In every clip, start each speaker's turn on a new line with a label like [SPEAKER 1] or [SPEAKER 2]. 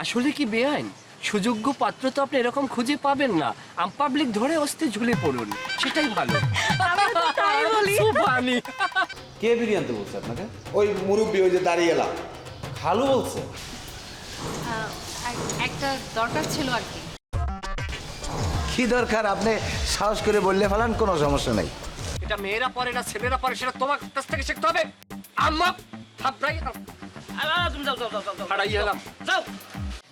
[SPEAKER 1] আসলে কি বেআইন? সুযোগ্য পাত্র তো আপনি এরকম খুঁজে পাবেন না। পাবলিক ধরে অস্তে ঝুলে পড়ুন, সেটাই ভালো। So funny।
[SPEAKER 2] কে বিরিয়ানি আনতে বলছে আপনাকে?
[SPEAKER 3] ওই মুরব্বী ওই যে দাঁড়িয়ে এলাম।
[SPEAKER 2] খালু বলছে?
[SPEAKER 4] একটা দরকার ছিল আর কি।
[SPEAKER 5] কি দরকার আপনি সাহস করে বললে ফেলান, কোনো সমস্যা নাই।
[SPEAKER 1] এটা মেয়েরা পরে না ছেলেরা পরে, সেটা তোমার কাছ থেকে শিখতে হবে। আম্মা থাপড়াই তুমি যাও যাও যাও যাও হারাই এলাম যাও।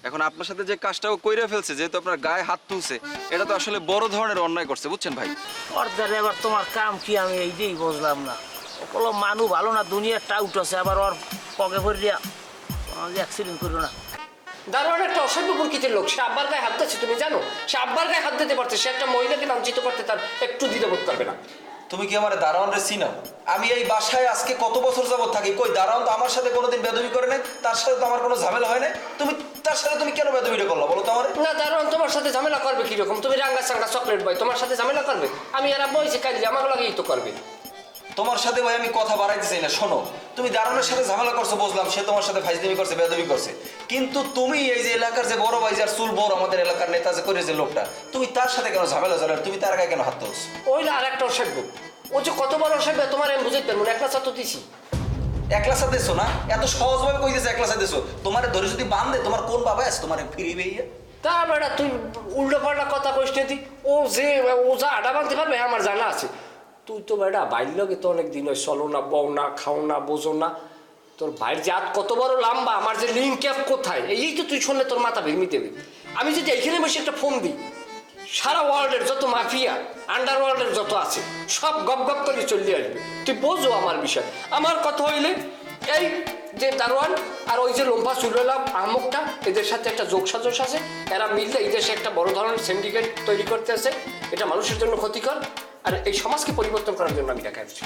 [SPEAKER 6] এখন আপনার সাথে যে কাজটা ও কইরা ফেলছে, যেহেতু আপনার গায়ে হাত তুলছে, এটা তো আসলে বড় ধরনের অন্যায় করছে, বুঝছেন ভাই?
[SPEAKER 7] পর্দার এবার তোমার কাম কি আমি এইটাই বুঝলাম না। ওগুলো মানু ভালো না, দুনিয়ার টাউট আছে, আবার ওর পকে ভরিয়া অ্যাক্সিডেন্ট করো না।
[SPEAKER 1] দারোয়ান একটা অসভ্য প্রকৃতির লোক, সে আব্বার গায়ে হাত দিচ্ছে তুমি জানো? সে আব্বার গায়ে হাত দিতে পারছে, সে একটা মহিলাকে লাঞ্ছিত করতে তার একটু দ্বিধাবোধ করবে না।
[SPEAKER 6] তুমি কি আমার দারোয়ান রে চিনো? আমি এই বাসায় আজকে কত বছর যাবত থাকি, কই দারোয়ান তো আমার সাথে কোনোদিন বেদবি করে নাই, তার সাথে তো আমার কোনো ঝামেলা হয় নাই। তুমি তার সাথে তুমি কেন বেদবিটা করলো বলো তো আমার?
[SPEAKER 1] না, দারোয়ান তোমার সাথে ঝামেলা করবে কিরকম? তুমি রাঙ্গা সাঙ্গা চকলেট বয়, তোমার সাথে ঝামেলা করবে? আমি আর আব্বা হয়েছি কাজে, আমাকে লাগেই তো করবে।
[SPEAKER 6] তোমার সাথে ভাই আমি কথা বাড়াইতে চাই না। শোনো, তুমি দারোয়ানের সাথে ঝামেলা করছো বুঝলাম, সে তোমার সাথে ফাইজলামি করছে, বেদবি করছে, কিন্তু তুমি এই যে এলাকার যে বড় ভাই, যার চুল বড়, আমাদের এলাকার নেতা যে করে যে লোকটা, তুমি তার সাথে কেন ঝামেলা জ্বালার? তুমি তার গায়ে কেন হাত তুলছো?
[SPEAKER 1] ওই না আর একটা অসভ্য, ও যে কত বড় অসভ্য তোমার আমি বুঝতে পারবো না। একটা ছাত্র দিছি
[SPEAKER 6] একলা সাথে দেছো না, এত সহজভাবে কই দিয়েছে একলা সাথে দেছো। তোমার ধরে যদি বান্ধে, তোমার কোন বাবা আছে তোমার ফিরিবে?
[SPEAKER 1] তা বেটা তুই উল্টো পাল্টা কথা কইস না। তুই ও যা আডা বাঁধতে পারবে আমার জানা আছে। তুই তো বেটা বাইর লগে তো অনেক দিন হয়, চলো না, বও না, খাও না, বোঝো না। তোর ভাইয়ের জাত কত বড় লম্বা, আমার যে লিঙ্ক ক্যাপ কোথায়, এই তো তুই শুনলে তোর মাথা ভেঙে দেবে। আমি যদি এখানে বসে একটা ফোন দিই, সারা ওয়ার্ল্ডের যত মাফিয়া, আন্ডার ওয়ার্ল্ডের যত আছে, সব গপ গপ করে চলে আসবে। তুই বোঝো আমার বিষয়। আমার কথা হইলে এই যে দারোয়ান আর ওই যে লম্বা চুলেলাম আমুকটা, এদের সাথে একটা যোগসাজশ আছে, এরা মিললে এই দেশে একটা বড় ধরনের সিন্ডিকেট তৈরি করতে আছে। এটা মানুষের জন্য ক্ষতিকর, আর এই সমাজকে পরিবর্তন করার জন্য আমি ঢাকায় আসছি।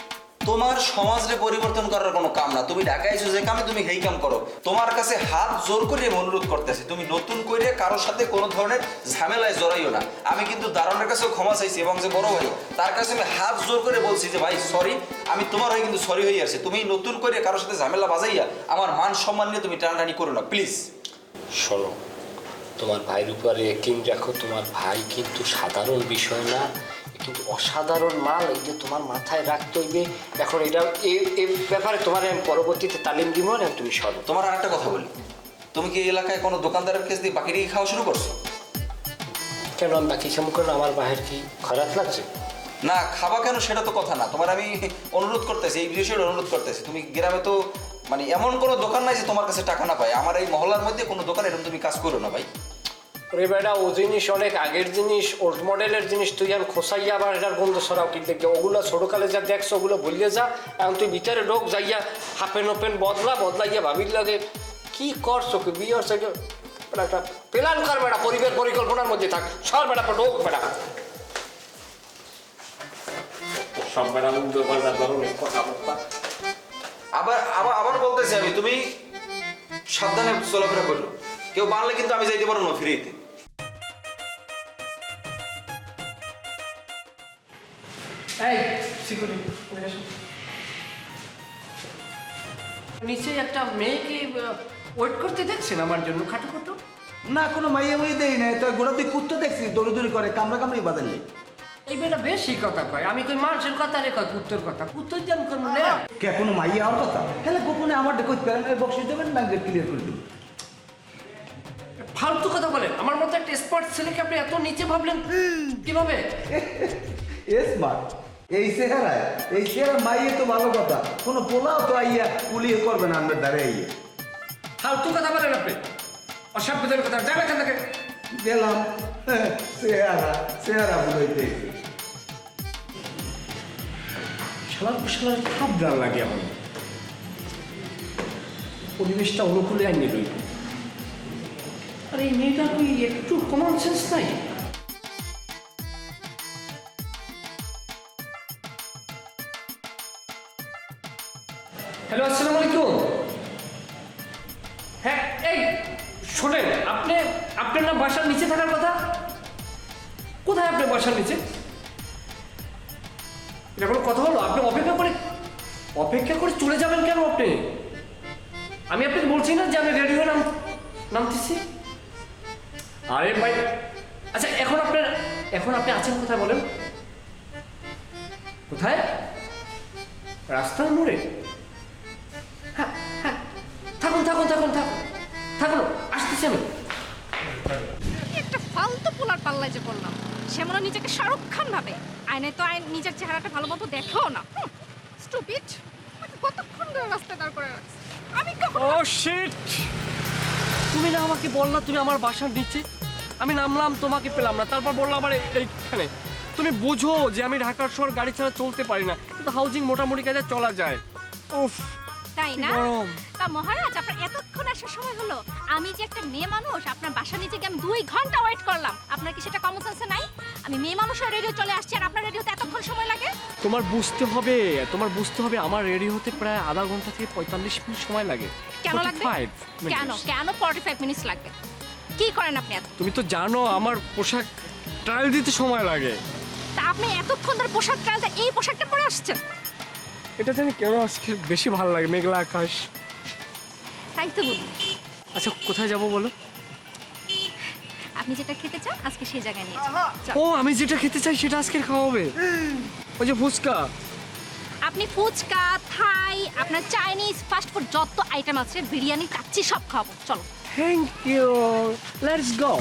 [SPEAKER 6] তোমার সমাজে পরিবর্তন করার কোনো কাম না। তুমি ঢাকায় এসো যে কামে, তুমি সেই কাম করো। তোমার কাছে হাত জোর করে অনুরোধ করতেছি, তুমি নতুন করে কারোর সাথে কোনো ধরনের ঝামেলায় জড়াইও না। আমি কিন্তু দারোয়ানের কাছেও ক্ষমা চাইছি, এবং যে বড় ভাই তার কাছে আমি হাত জোর করে বলছি যে ভাই সরি, আমি তোমার হয়ে কিন্তু সরি হয়ে আসছি। তুমি নতুন করে কারোর সাথে ঝামেলা বাজাইয়া আমার মান সম্মান নিয়ে তুমি টানাটানি করো না, প্লিজ।
[SPEAKER 1] শোনো, তোমার ভাইয়ের উপরে কিং রাখো। তোমার ভাই কিন্তু সাধারণ বিষয় না, কিন্তু অসাধারণ মাল। এই যে তোমার মাথায় রাখতে হইবে। এখন এটা এই ব্যাপারে তোমার আমি পরবর্তীতে তালিম দিব না, তুমি সরো।
[SPEAKER 6] তোমার আর একটা কথা বলি, তুমি কি এই এলাকায় কোনো দোকানদারের কাছ দিয়ে বাকি রেখে খাওয়া শুরু করছো?
[SPEAKER 1] কেন আমি বাকি কাম করলে আমার ভাইয়ের কি খারাপ লাগছে?
[SPEAKER 6] না, খাবা কেন সেটা তো কথা না। তোমার আমি অনুরোধ করতেছি, এই বিষয়ে অনুরোধ করতেছি। তুমি গ্রামে তো মানে এমন কোনো দোকান নাই যে তোমার কাছে টাকা না পায়। আমার এই মহল্লার মধ্যে কোনো দোকান এরকম তুমি কাজ করো না ভাই।
[SPEAKER 1] রে বেটা, ও জিনিস অনেক আগের জিনিস, ওল্ড মডেলের জিনিস। তুই আর খোসাইয়া আবার এটার গন্ধ সরাও কি দেখবে? ওগুলো ছোটোকালে যা দেখছো ওগুলো ভুলিয়ে যা। এখন তুই ভিতরে ঢোক, যাইয়া হাফেন ওপেন বদলাইয়া ভাবির লাগে কি করছো, কি বিয়ে হচ্ছে একটা প্ল্যান কর বেটা, পরিবেশ পরিকল্পনার মধ্যে থাক। সর বেটা, ঢোক বেটা। সব বেটা উল্টো পাল্টা ধরনের কথাবার্তা।
[SPEAKER 6] আবার আবার আবার বলতেছি আমি, তুমি সাবধানে চলাফেরা করো। কেউ বানলে কিন্তু আমি যাইতে পারবো না ফিরিতে।
[SPEAKER 1] নিচে একটা মেয়েকে ওয়েট করতে দেখছেন আমার জন্য, খাটো খাটো।
[SPEAKER 5] না, কোনো মাইয়ে মাইয়ে দেই না, তো গোড়া তুই কুত্তো দেখছি দৌড়ি করে, কামড়া কামড়ি বাদালি।
[SPEAKER 1] এই বেটা বেশি কথা কয়। আমি কই মানুষের কথা রে, কয় কুত্তর কথা। কুত্তর জান করবো না।
[SPEAKER 5] কে কোনো মাইয়ে হওয়ার কথা? হ্যাঁ, গোপনে আমার কইতে পারেন, বক্সিস দেবেন না, ক্লিয়ার করে দেবেন।
[SPEAKER 1] ফালতু কথা বলেন। আমার মতো একটা স্পট ছেলেকে আপনি এত নিচে ভাবলেন কিভাবে?
[SPEAKER 5] স্মার্ট এই চেহারা মাইয়ে তো ভালো কথা, কোনো পোলাও তো আইয়া কুলিয়ে করবে না আমার দ্বারে আইয়া।
[SPEAKER 1] ফালতু কথা বলেন আপনি, অসভ্যদের কথা। যাবে এখান থেকে।
[SPEAKER 5] গেলাম, চেহারা বুঝাইতে।
[SPEAKER 1] শালার খুব ডাল লাগে আমার। পরিবেশটা অনুকূলে আইনি রইল। আর এই মেয়েটার কি একটু কমন সেন্স নাই? হ্যালো, আসসালামু আলাইকুম। হ্যাঁ, এই শোনেন, আপনার না বাসার নিচে থাকার কথা? কোথায় আপনার বাসার নিচে? এটা কোনো কথা হলো? আপনি অপেক্ষা করে চলে যাবেন কেন আপনি? আমি আপনাকে বলছি না যে আমি রেডি হয়ে নামতেছি। আরে ভাই, আচ্ছা এখন আপনি আছেন কোথায় বলেন? কোথায়? রাস্তার মোড়ে? হ্যাঁ হ্যাঁ, থাকুন থাকুন থাকুন থাকুন থাকুন, আসতেছি আমি।
[SPEAKER 4] একটা ফালতু পোলার পাল্লায় যে বললাম, সে মনে হয় নিজেকে শাহরুখ খান ভাবে। আয়নায় তো নিজের চেহারাটা ভালো মতো দেখেও না। স্টুপিড, কতক্ষণ ধরে রাস্তায় দাঁড় করে রাখছে। আমি কখন
[SPEAKER 1] ও শিট! তুমি না আমাকে বললা তুমি আমার বাসার নিচে, আমি নামলাম তোমাকে পেলাম না, তারপর বললাম আবার এইখানে। তুমি বুঝো যে আমি ঢাকার শহর গাড়ি ছাড়া চলতে পারি না, কিন্তু হাউজিং মোটামুটি কাজে চলা যায়। উফ,
[SPEAKER 4] তাই না?
[SPEAKER 1] গরম।
[SPEAKER 4] তা মহারাজ, আপনার এতক্ষণ আসার সময় হলো। আমি যে একটা মেয়ে মানুষ, আপনার বাসা নিচে গিয়ে আমি 2 ঘন্টা ওয়েট করলাম। আপনার কি সেটা কমন সেন্স নাই? আমি মেয়ে মানুষ হয়ে রেডিও চলে আসছি, আর আপনার রেডিওতে এতক্ষণ সময় লাগে?
[SPEAKER 1] তোমার বুঝতে হবে আমার রেডি হতে প্রায় আধা ঘন্টা থেকে 45 মিনিট সময় লাগে।
[SPEAKER 4] কেন লাগবে?
[SPEAKER 1] 45 minutes।
[SPEAKER 4] কেন 45 মিনিটস লাগবে? কি করেন আপনি এত?
[SPEAKER 1] তুমি তো জানো আমার পোশাক ট্রায়াল দিতে সময় লাগে।
[SPEAKER 4] তা আপনি এতক্ষণ ধরে পোশাক ট্রায়াল এই পোশাকটা পরে আসছেন?
[SPEAKER 1] এটা জানি কেন আজকে বেশি ভালো লাগে, মেঘলা আকাশ।
[SPEAKER 4] তাই তো বলি।
[SPEAKER 1] আচ্ছা কোথায় যাব বলো?
[SPEAKER 4] আপনি যেটা খেতে চান আজকে সেই জায়গায় নিয়ে যান।
[SPEAKER 1] ও আমি যেটা খেতে চাই সেটা আজকে খাওয়াবে? ওই যে ফুচকা।
[SPEAKER 4] আপনি ফুচকা, থাই, আপনার চাইনিজ, ফাস্ট ফুড যত আইটেম আছে, বিরিয়ানি, কাচ্চি সব খাবো। চলো।
[SPEAKER 1] Thank you, let's go.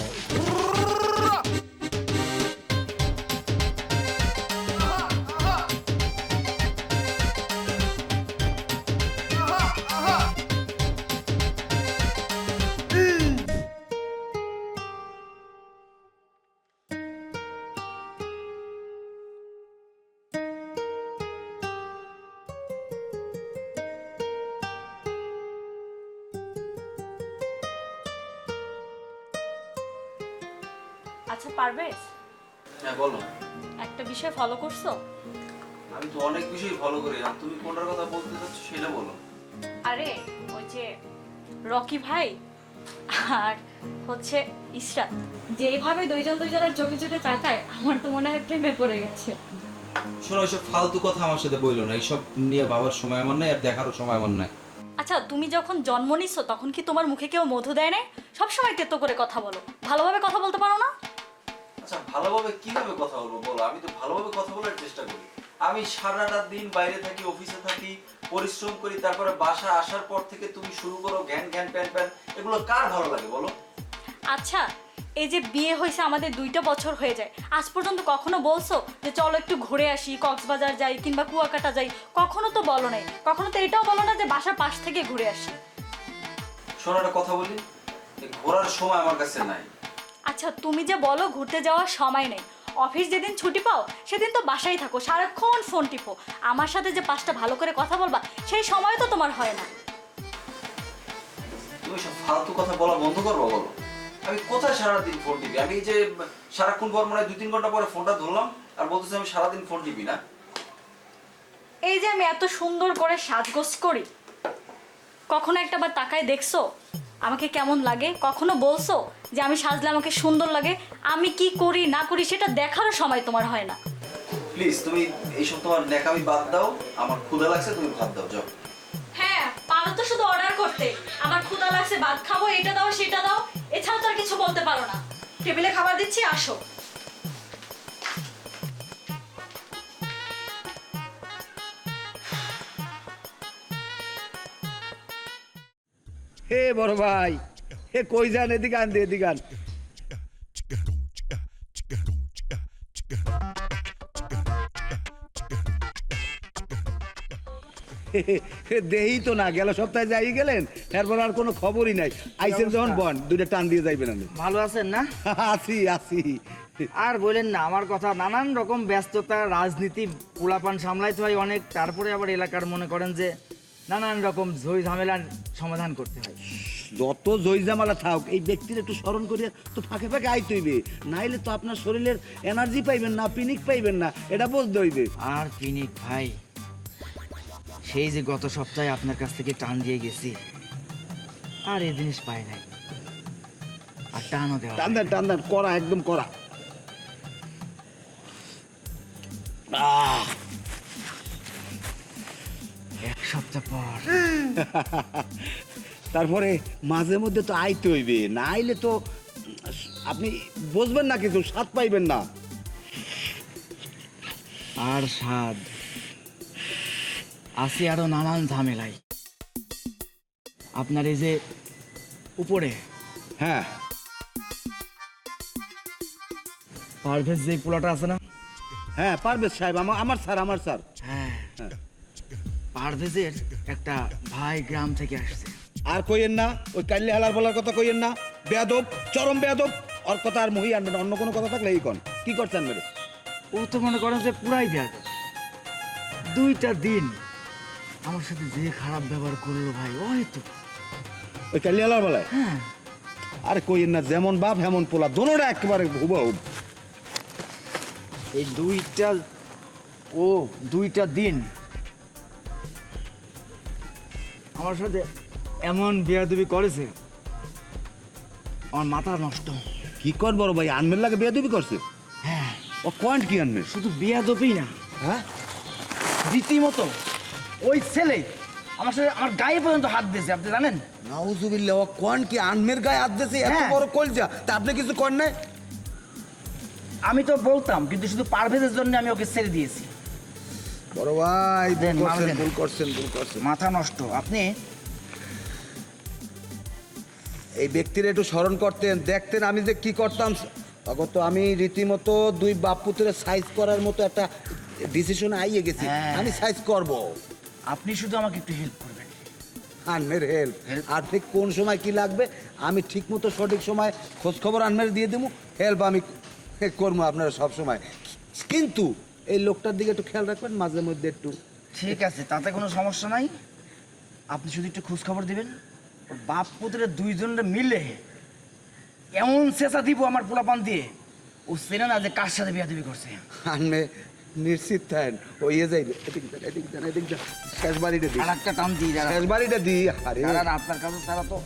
[SPEAKER 8] আচ্ছা পারভেজ,
[SPEAKER 6] হ্যাঁ বলো।
[SPEAKER 8] একটা বিষয় ফলো করছো?
[SPEAKER 6] আমি তো অনেক বিষয় ফলো করি, আর তুমি কোনটার কথা বলতে চাচ্ছ সেটা বলো।
[SPEAKER 8] আরে ওই যে রকি ভাই আর হচ্ছে ইশরাত, যেইভাবে দুইজনের চোখে চোখে তাকায়, আমার তো মনে হয় প্রেমে পড়ে গেছে।
[SPEAKER 2] শোনো, এইসব ফালতু কথা আমার সাথে বললো না। এইসব নিয়ে ভাবার সময় আমার নাই, আর দেখারও সময় আমার নাই।
[SPEAKER 8] আচ্ছা তুমি যখন জন্ম নিছো তখন কি তোমার মুখে কেউ মধু দেয় না? সবসময় তেতো করে কথা বলো, ভালোভাবে কথা বলতে পারো না?
[SPEAKER 6] আচ্ছা ভালোভাবে কিভাবে কথা বলবো বলো? আমি তো ভালোভাবে কথা বলার চেষ্টা করি। আমি সারাটা দিন বাইরে থাকি, অফিসে থাকি, পরিশ্রম করি, তারপরে বাসা আসার পর থেকে তুমি শুরু করো ঘ্যান ঘ্যান প্যান প্যান। এগুলো কার ভালো লাগে বলো?
[SPEAKER 8] আচ্ছা এই যে বিয়ে হয়েছে আমাদের 2টা বছর হয়ে যায়, আজ পর্যন্ত কখনো বলছো যে চলো একটু ঘুরে আসি, কক্সবাজার যাই কিংবা কুয়াকাটা যাই? কখনো তো বলো নাই। কখনো তো এটাও বলো না যে বাসার পাশ থেকে ঘুরে আসি।
[SPEAKER 6] শোনো একটা কথা বলি, এই ঘোরার সময় আমার কাছে নাই।
[SPEAKER 8] আচ্ছা তুমি যে বলো ঘুরতে যাওয়ার সময় নেই, অফিস যেদিন ছুটি পাও সেদিন তো বাসায় থাকো, সারাক্ষণ ফোন টিপো। আমার সাথে যে 5টা ভালো করে কথা বলবা সেই সময় তো তোমার হয় না।
[SPEAKER 6] তুমি সব ফালতু কথা বলা বন্ধ করবো বলো? আমি কোথায় সারাদিন ফোন টিপি? আমি এই যে সারাক্ষণ পর মনে হয় 2-3 ঘন্টা পরে ফোনটা ধরলাম আর বলতেছি আমি সারাদিন ফোন টিপি না।
[SPEAKER 8] এই যে আমি এত সুন্দর করে সাজগোজ করি, কখনো একটাবার তাকায় দেখছো আমাকে কেমন লাগে? কখনো বলছো যে আমি সাজলে আমাকে সুন্দর লাগে? আমি কি করি না করি সেটা দেখারও সময় তোমার হয় না।
[SPEAKER 6] প্লিজ তুমি এইসব তোমার ন্যাকামি বাদ দাও। আমার ক্ষুধা লাগছে, তুমি ভাত দাও যাও।
[SPEAKER 8] হ্যাঁ পারো তো শুধু অর্ডার করতে, আমার ক্ষুধা লাগছে ভাত খাবো, এটা দাও সেটা দাও, এছাড়া তো আর কিছু বলতে পারো না। টেবিলে খাবার দিচ্ছি, আসো।
[SPEAKER 5] হে বড় ভাই, হে কই যান? এদিকে আন, এদিকে আন। দেহি তো না, গেল সপ্তাহে যাই গেলেন, এরপর আর কোনো খবরই নাই। আইসেন যখন বন, 2টা টান দিয়ে যাইবেন। আমি
[SPEAKER 9] ভালো আছেন না?
[SPEAKER 5] আছি আছি।
[SPEAKER 9] আর বলেন না, আমার কথা নানান রকম ব্যস্ততা, রাজনীতি, পোলাপান সামলাইতে হয় অনেক, তারপরে আবার এলাকার মনে করেন যে নানান রকম ঝই ঝামেলার সমাধান করতে হয়।
[SPEAKER 5] যত জয়জামালা থাক, এই ব্যক্তির একটু স্মরণ করিয়া তো ফাঁকে ফাঁকে আইতে হইবে, নাইলে তো আপনার শরীরের এনার্জি পাইবেন না, পিনিক পাইবেন না, এটা বুঝতে হইবে।
[SPEAKER 9] আর পিনিক ভাই, সেই যে গত সপ্তাহে আপনার কাছ থেকে টান দিয়ে গেছি, আর এই জিনিস পাই নাই, আর টানও দেওয়া
[SPEAKER 5] টান দেন, টান দেন, করা একদম করা।
[SPEAKER 9] এক সপ্তাহ পর।
[SPEAKER 5] তারপরে মাঝে মধ্যে তো আইতে হইবে, না আইলে তো আপনি বুঝবেন না, কিছু স্বাদ পাইবেন না।
[SPEAKER 9] আর স্বাদ আসি আরো নানান ঝামেলাই। আপনার এই যে উপরে
[SPEAKER 5] হ্যাঁ,
[SPEAKER 9] পারভেজ যে পোলাটা আছে না,
[SPEAKER 5] হ্যাঁ পারভেজ সাহেব, আমার স্যার।
[SPEAKER 9] হ্যাঁ, পারভেজের একটা ভাই গ্রাম থেকে আসছে।
[SPEAKER 5] আর কইেন না, ওই কাল্লি হালার বলার কথা কইেন না, বেয়াদব, চরম বেয়াদব। ওর কথা আর মহি আনবেন, অন্য কোনো কথা থাকলে এই কন কি করছেন মেরে?
[SPEAKER 9] ও তো মনে করেন যে পুরাই ব্যাগ। 2টা দিন আমার সাথে যে খারাপ ব্যবহার করলো ভাই, ওই তো।
[SPEAKER 5] ওই কাল্লি হালার বলায়?
[SPEAKER 9] হ্যাঁ,
[SPEAKER 5] আরে কইেন না, যেমন বাপ হেমন পোলা, দোনোটা একেবারে হুবহুব।
[SPEAKER 9] এই 2টা দিন আমার সাথে এমন বেয়াদবি করেছে, আমার মাথা নষ্ট।
[SPEAKER 5] কি কর বড় ভাই, আনমের লাগে বেয়াদবি করছে?
[SPEAKER 9] হ্যাঁ,
[SPEAKER 5] ও পয়েন্ট কি আনমের?
[SPEAKER 9] শুধু বেয়াদবি না,
[SPEAKER 5] হ্যাঁ,
[SPEAKER 9] রীতিমতো ওই ছেলে আমার সাথে আমার গায়ে পর্যন্ত হাত দিয়েছে, আপনি জানেন?
[SPEAKER 5] নাউজুবিল্লাহ, ও কোন কি আনমের গায়ে হাত দিয়েছে? এত
[SPEAKER 9] হ্যাঁ।
[SPEAKER 5] বড় কলজা, তা আপনি কিছু করেন নাই?
[SPEAKER 9] আমি তো বলতাম, কিন্তু শুধু পারভেজের জন্য আমি ওকে ছেড়ে দিয়েছি।
[SPEAKER 5] বড় ভাই
[SPEAKER 9] দেন, মাল দেন।
[SPEAKER 5] ভুল করছেন।
[SPEAKER 9] মাথা নষ্ট। আপনি
[SPEAKER 5] এই ব্যক্তির একটু স্মরণ করতেন, দেখতেন আমি যে কি করতাম। অগত আমি রীতিমতো 2 বাপ পুত্রের সাইজ করার মতো একটা ডিসিশনে আইয়ে গেছি।
[SPEAKER 9] হ্যাঁ।
[SPEAKER 5] আমি সাইজ করব।
[SPEAKER 9] আপনি শুধু আমাকে একটু হেল্প করবেন।
[SPEAKER 5] আনমের হেল্প? আর ঠিক কোন সময় কি লাগবে আমি ঠিক মতো সঠিক সময় খোঁজ খবর আনমের দিয়ে দেবো। হেল্প আমি করবো আপনারা সব সময়, কিন্তু এই লোকটার দিকে একটু খেয়াল রাখবেন, মাঝে মধ্যে একটু।
[SPEAKER 9] ঠিক আছে, তাতে কোনো সমস্যা নাই। আপনি শুধু একটু খোঁজ খবর দিবেন। ওর বাপ পুত্রের 2জনের মিলে এমন চেঁচা দিব আমার পোলাপান দিয়ে, ও চেনে না যে কার সাথে বিয়াদবি করছে।
[SPEAKER 5] আনমে নিশ্চিত থাকেন, ওই যাই এদিক দেন, শেষ বাড়িটা দিই,
[SPEAKER 9] আর একটা টান দিই,
[SPEAKER 5] শেষ বাড়িটা দিই। আরে
[SPEAKER 9] আপনার কাছে তারা তো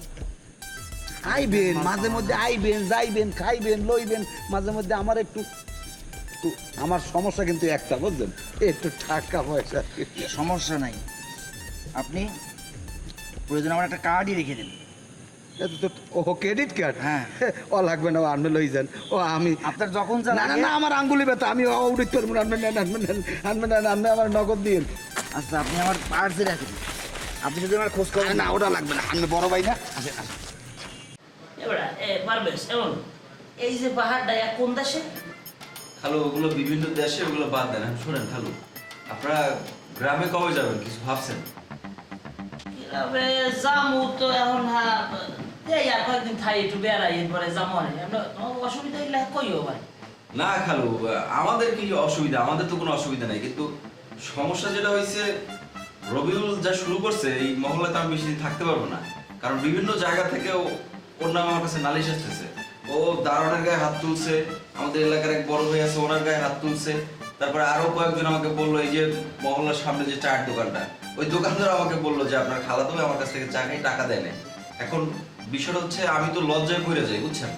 [SPEAKER 5] আইবেন, মাঝে মধ্যে আইবেন, যাইবেন, খাইবেন, লইবেন, মাঝে মধ্যে আমার একটু আমার সমস্যা কিন্তু একটা, বুঝলেন, একটু টাকা পয়সা।
[SPEAKER 9] সমস্যা নাই। আপনি প্রয়োজন আমার একটা কার্ডই রেখে দেন।
[SPEAKER 5] ও ক্রেডিট কার্ড?
[SPEAKER 9] হ্যাঁ।
[SPEAKER 5] ও লাগবে না, ও আনবে লই যান। ও আমি
[SPEAKER 9] আপনার যখন
[SPEAKER 5] না না না, আমার আঙ্গুলি ব্যথা, আমি উড়িত পারবো না। আনবে আমার নগদ দিয়ে।
[SPEAKER 9] আচ্ছা, আপনি আমার পার্সে রাখেন। আপনি যদি আমার খোঁজ করেন।
[SPEAKER 5] না, ওটা লাগবে না, আনবে বড় ভাই না।
[SPEAKER 7] এবারে পারবেশ এমন এই যে পাহাড়টা কোন দেশে?
[SPEAKER 6] খালু ওগুলো বিভিন্ন দেশে, ওগুলো বাদ দেন। শুনেন খালু, আপনারা গ্রামে কবে যাবেন কিছু ভাবছেন?
[SPEAKER 7] কিভাবে যামু তো এখন? হ্যাঁ, এই আর কয়েকদিন থাই, একটু বেড়াই, এরপরে যাবো। অসুবিধা হইলে কইও ভাই।
[SPEAKER 6] না খালু, আমাদের কি অসুবিধা? আমাদের তো কোনো অসুবিধা নাই, কিন্তু সমস্যা যেটা হয়েছে, রবিউল যা শুরু করছে এই মহল্লাতে আমি বেশি দিন থাকতে পারবো না। কারণ বিভিন্ন জায়গা থেকে ওর নামে আমার কাছে নালিশ আসতেছে। ও দারোয়ানের গায়ে হাত তুলছে, আমাদের এলাকার এক বড় ভাই আছে ওনার গায়ে হাত তুলছে। তারপরে আরো কয়েকজন আমাকে বললো, এই যে মহল্লার সামনে যে চায়ের দোকানটা, ওই দোকানদার আমাকে বললো যে আপনার খালাতো ভাই আমার কাছ থেকে চা খাই, টাকা দেয় না। এখন বিষয়টা হচ্ছে, আমি তো লজ্জায় পড়ে যাই, বুঝছেন?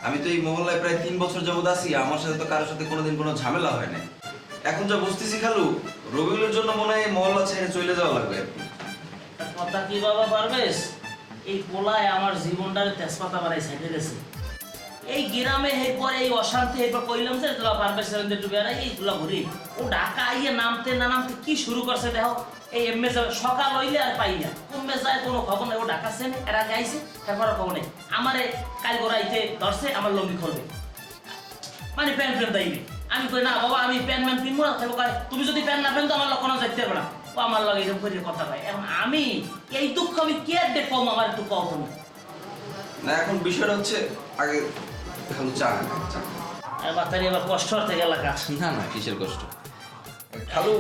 [SPEAKER 6] আমি তো এই মহল্লায় প্রায় 3 বছর যাবত আছি, আমার সাথে তো কারোর সাথে কোনোদিন কোনো ঝামেলা হয় না। এখন যা বুঝতেছি খালু, রবিউলের জন্য মনে হয় এই মহল্লা ছেড়ে চলে যাওয়া লাগবে।
[SPEAKER 7] কথা কি বাবা পারবেশ, এই পোলায় আমার জীবনটারে তেজপাতা বাড়াই সাইডে গেছে। এই গ্রামে এরপরে এই অশান্তি, এরপর কইলাম যে তোলা পারবেশ একটু বেড়াই, এইগুলা ঘুরি। ও ঢাকা আইয়ে নামতে না নামতে কি শুরু করছে দেখো। এই এমএ সকাল হইলে আর পাই না, কমবে যায় কোনো খবর নেই। ও ঢাকা সেন এর আগে আইসে, তারপর খবর নেই। আমারে কাল গোড়াইতে ধরছে, আমার লঙ্গি খুলবে, মানে প্যান্ট প্যান্ট দাইবে। আমি কই না বাবা, আমি প্যান্ট ম্যান পিনবো না। তাহলে কয় তুমি যদি প্যান্ট না পেন তো আমার লক্ষণ যাইতে পারবে না। ও আমার লগে এরকম করে কথা পায়। এখন আমি এই দুঃখ আমি কে কম, আমার একটু কম তুমি
[SPEAKER 6] না, এখন বিষয়টা হচ্ছে, আগে খালু চা খান, চা খান।
[SPEAKER 7] আর বাতারি আবার কষ্ট হতে গেল কাজ।
[SPEAKER 6] না না, কিসের কষ্ট? খালু,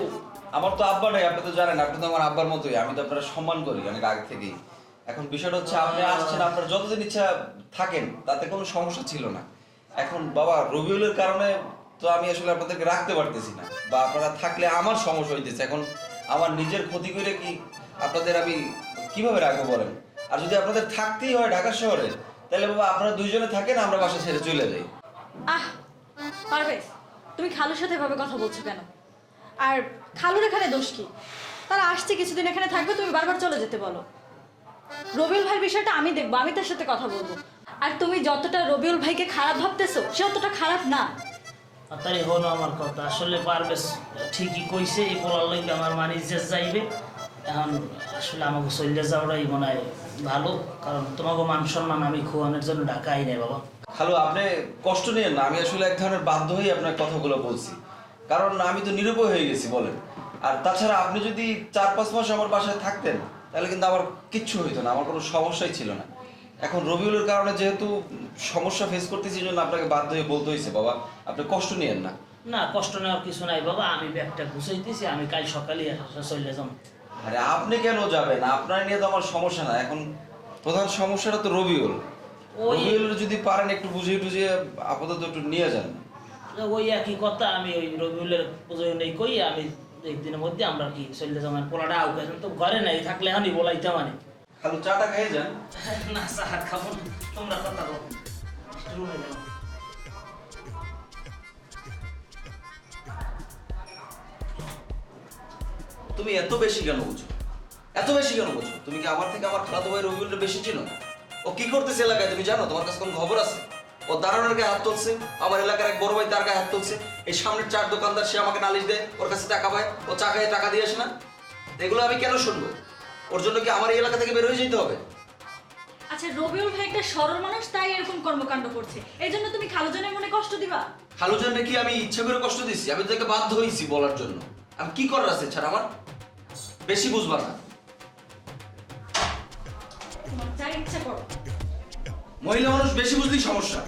[SPEAKER 6] আমার তো আব্বা নাই, আপনি তো জানেন, আপনি তো আমার আব্বার মতোই। আমি তো আপনারা সম্মান করি অনেক আগে থেকেই। এখন বিষয়টা হচ্ছে, আপনি আসছেন, আপনার যতদিন ইচ্ছা থাকেন, তাতে কোনো সমস্যা ছিল না। এখন বাবা রবিউলের কারণে তো আমি আসলে আপনাদেরকে রাখতে পারতেছি না, বা আপনারা থাকলে আমার সমস্যা হইতেছে। এখন আমার নিজের ক্ষতি করে কি আপনাদের আমি কিভাবে রাখবো বলেন? আর যদি আপনাদের থাকতেই হয় ঢাকা শহরে, তাহলে বাবা আপনারা 2জনে থাকেন, আমরা বাসা ছেড়ে চলে যাই।
[SPEAKER 8] আহ পারবে, তুমি খালুর সাথে এভাবে কথা বলছো কেন? আর খালুর এখানে দোষ কি? তারা আসছে কিছুদিন এখানে থাকবে, তুমি বারবার চলে যেতে বলো। রবিউল ভাইয়ের বিষয়টা আমি দেখবো, আমি তার সাথে কথা বলবো। আর তুমি যতটা রবিউল ভাইকে খারাপ ভাবতেছো সে অতটা খারাপ না।
[SPEAKER 7] আর তাই হলো আমার কথা, আসলে পারবেশ ঠিকই কইছে, এই পোলার লইগে আমার মানি যে যাইবে। এখন আসলে আমাকে চলে যাওয়াটাই মনে হয় ভালো, কারণ তোমাকে মান সম্মান আমি খোয়ানোর জন্য ঢাকাই নেই বাবা।
[SPEAKER 6] হ্যালো, আপনি কষ্ট নিয়েন না, আমি আসলে এক ধরনের বাধ্য হয়ে আপনার কথাগুলো বলছি, কারণ আমি তো নিরুপায় হয়ে গেছি বলেন। আর তাছাড়া আপনি যদি 4-5 মাস আমার বাসায় থাকতেন তাহলে কিন্তু আমার কিচ্ছু হইতো না, আমার কোনো সমস্যাই ছিল না। এখন রবিউলের কারণে যেহেতু সমস্যা ফেস করতেছি, জন্য আপনাকে বাধ্য হয়ে বলতে হয়েছে। বাবা, আপনি কষ্ট নিয়েন না।
[SPEAKER 7] না, কষ্ট নেওয়ার কিছু নাই বাবা, আমি ব্যাগটা গুছাইতেছি, আমি কাল সকালে চলে যাব।
[SPEAKER 6] আরে আপনি কেন যাবেন? আপনার নিয়ে তো আমার সমস্যা না, এখন প্রধান সমস্যাটা তো রবিউল। রবিউল যদি পারেন একটু বুঝিয়ে টুঝিয়ে আপাতত একটু নিয়ে যান।
[SPEAKER 7] ওই একই কথা, আমি ওই রবিউলের পুজো নেই কই, আমি একদিনের মধ্যে আমরা কি চলে যাবো। পোলাটা আউকাছেন তো ঘরে নাই, থাকলে এখনই বলাইতে মানে।
[SPEAKER 6] খালু চাটা খেয়ে যান।
[SPEAKER 7] না স্যার খাবো না, তোমরা কথা বলো, রুমে যাও।
[SPEAKER 6] তুমি এত বেশি কেন বুঝো? এত বেশি কেন বুঝো? তুমি কি আমার থেকে আমার খালাতো ভাই রবিউলটা বেশি চিনো? ও কি করতেছে এলাকায় তুমি জানো? তোমার কাছে কোনো খবর আছে? ও দারোয়ানের গায়ে হাত তুলছে, আমার এলাকার এক বড় ভাই তার গায়ে হাত তুলছে, এই সামনের 4 দোকানদার সে আমাকে নালিশ দেয়, ওর কাছে টাকা পায়, ও চা খায় টাকা দিয়ে আসে না। এগুলো আমি কেন শুনবো? ওর জন্য কি আমার এই এলাকা থেকে বের হয়ে যেতে হবে?
[SPEAKER 8] আচ্ছা, রবিউল ভাই একটা সরল মানুষ, তাই এরকম কর্মকাণ্ড করছে, এই জন্য তুমি খালুজনের মনে কষ্ট দিবা?
[SPEAKER 6] খালুজানকে কি আমি ইচ্ছা করে কষ্ট দিচ্ছি? আমি তোকে বাধ্য হয়েছি বলার জন্য। আমি কি করার আছে ছাড়া আমার? বেশি বুঝবা না।
[SPEAKER 8] তোমার যা ইচ্ছা করো।
[SPEAKER 6] মহিলা মানুষ বেশি বুঝলেই সমস্যা।